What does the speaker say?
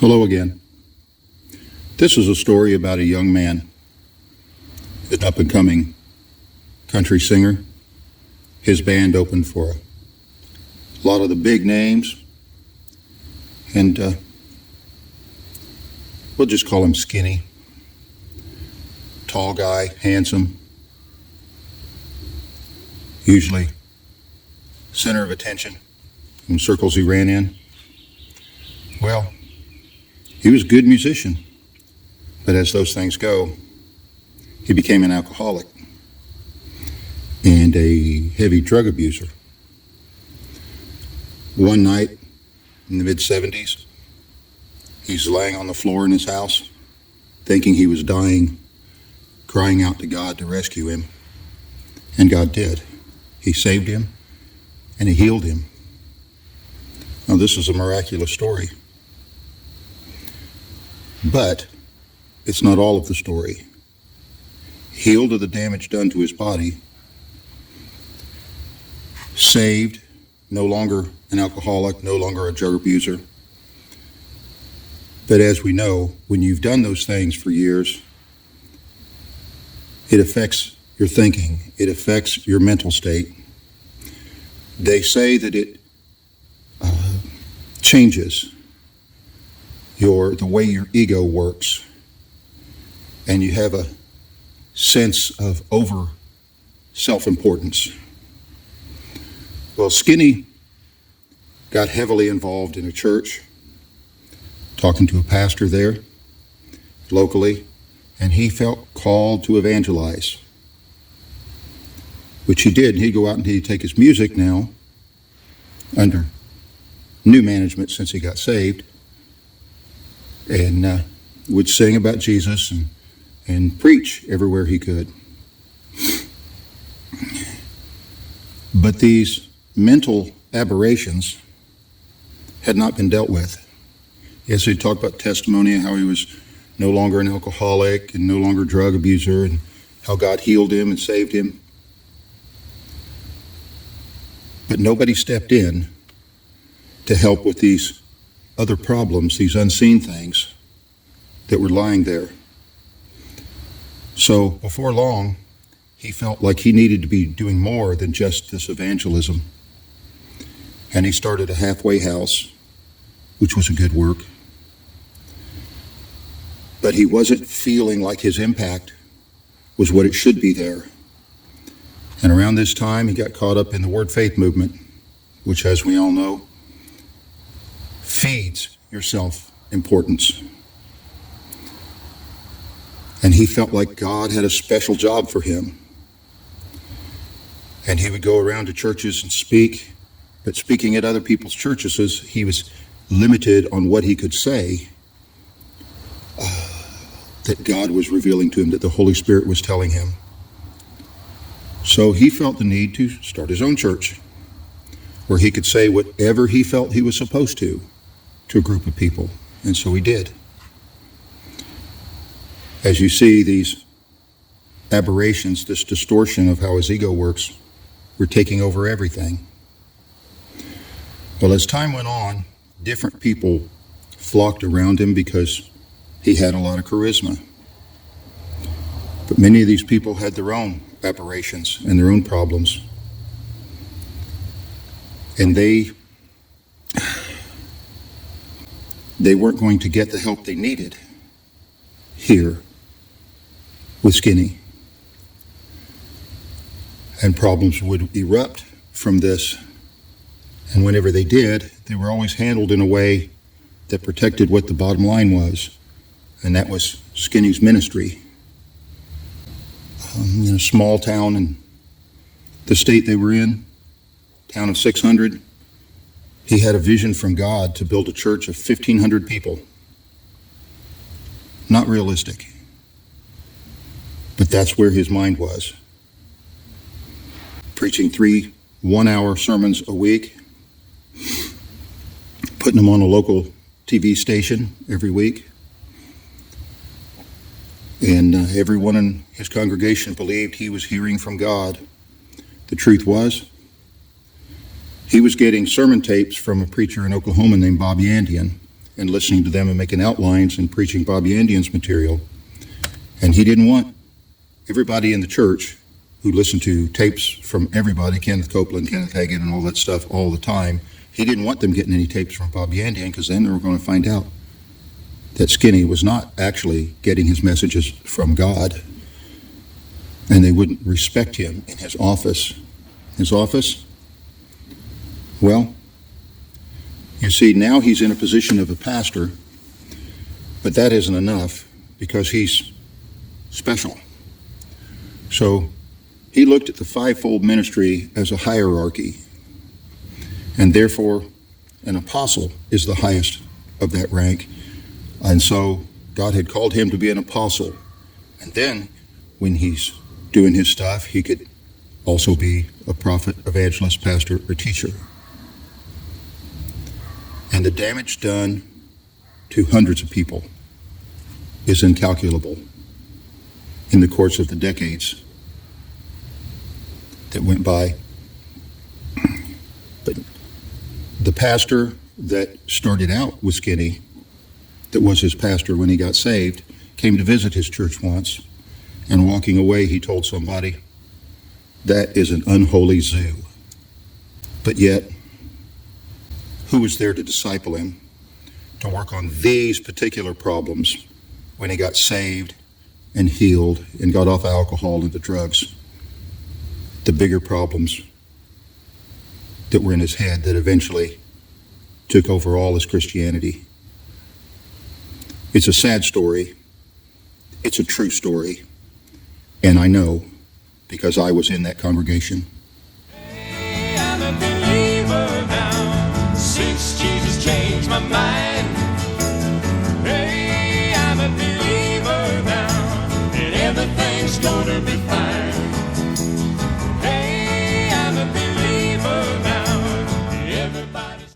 Hello again. This is a story about a young man, an up-and-coming country singer. His band opened for a lot of the big names, and we'll just call him Skinny. Tall guy, handsome, usually center of attention in circles he ran in. Well, he was a good musician, but as those things go, he became an alcoholic and a heavy drug abuser. One night in the mid-70s, he's laying on the floor in his house, thinking he was dying, crying out to God to rescue him. And God did. He saved him and he healed him. Now, this is a miraculous story. But it's not all of the story. Healed of the damage done to his body, saved, no longer an alcoholic, no longer a drug abuser. But as we know, when you've done those things for years, it affects your thinking, it affects your mental state. They say that it changes the way your ego works, and you have a sense of over self-importance. Well, Skinny got heavily involved in a church, talking to a pastor there locally, and he felt called to evangelize, which he did. He'd go out and he'd take his music now under new management since he got saved, and would sing about Jesus and preach everywhere he could. But these mental aberrations had not been dealt with. Yes, he talked about testimony, how he was no longer an alcoholic and no longer a drug abuser, and how God healed him and saved him. But nobody stepped in to help with these other problems, these unseen things that were lying there. So before long, he felt like he needed to be doing more than just this evangelism. And he started a halfway house, which was a good work. But he wasn't feeling like his impact was what it should be there. And around this time, he got caught up in the Word Faith movement, which, as we all know, feeds your self-importance. And he felt like God had a special job for him. And he would go around to churches and speak, but speaking at other people's churches, he was limited on what he could say that God was revealing to him, that the Holy Spirit was telling him. So he felt the need to start his own church, where he could say whatever he felt he was supposed to a group of people. And so he did. As you see, these aberrations, this distortion of how his ego works, were taking over everything. Well, as time went on, different people flocked around him because he had a lot of charisma. But many of these people had their own aberrations and their own problems. And they weren't going to get the help they needed here with Skinny. And problems would erupt from this. And whenever they did, they were always handled in a way that protected what the bottom line was. And that was Skinny's ministry. In a small town in the state they were in, town of 600, he had a vision from God to build a church of 1,500 people. Not realistic. But that's where his mind was. Preaching 3 one-hour sermons a week, putting them on a local TV station every week. And everyone in his congregation believed he was hearing from God. The truth was, he was getting sermon tapes from a preacher in Oklahoma named Bobby Andian, and listening to them and making outlines and preaching Bob Yandian's material. And he didn't want everybody in the church who listened to tapes from everybody, Kenneth Copeland, Kenneth Hagin, and all that stuff all the time. He didn't want them getting any tapes from Bob Yandian, because then they were going to find out that Skinny was not actually getting his messages from God, and they wouldn't respect him in his office. His office? Well, you see, now he's in a position of a pastor, but that isn't enough, because he's special. So he looked at the fivefold ministry as a hierarchy, and therefore an apostle is the highest of that rank. And so God had called him to be an apostle. And then when he's doing his stuff, he could also be a prophet, evangelist, pastor, or teacher. And the damage done to hundreds of people is incalculable in the course of the decades that went by. But the pastor that started out with Skinny, that was his pastor when he got saved, came to visit his church once, and walking away he told somebody, "That is an unholy zoo." But yet, who was there to disciple him, to work on these particular problems when he got saved and healed and got off alcohol and the drugs? The bigger problems that were in his head that eventually took over all his Christianity. It's a sad story. It's a true story. And I know, because I was in that congregation. Hey, I'm a believer now, since Jesus changed my mind. Hey, I'm a believer now, and everything's gonna be fine.